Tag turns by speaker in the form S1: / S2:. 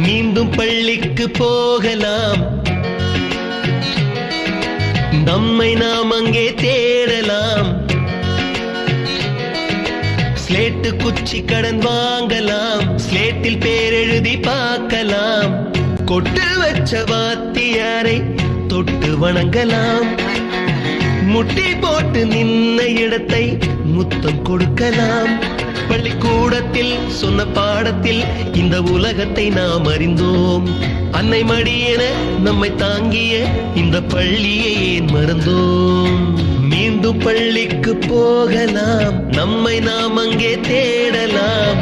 S1: மீண்டும் பள்ளிக்கு போகலாம், நம்மை நாம் அங்கே தேடலாம். ஸ்லேட்டு குச்சி கடன் வாங்கலாம், ஸ்லேட்டில் பேர் எழுதி பார்க்கலாம். கொட்டு வச்ச வாத்தியாரை தொட்டு வணங்கலாம், முட்டி போட்டு நின்ன இடத்தை முத்தம் கொடுக்கலாம். பள்ளிக்கூடத்தில் சொன்ன பாடத்தில் இந்த உலகத்தை நாம் அறிந்தோம். அன்னை மடியென நம்மை தாங்கிய இந்த பள்ளியை ஏன் மறந்தோம்? மீண்டும் பள்ளிக்கு போகலாம், நம்மை நாம் அங்கே தேடலாம்.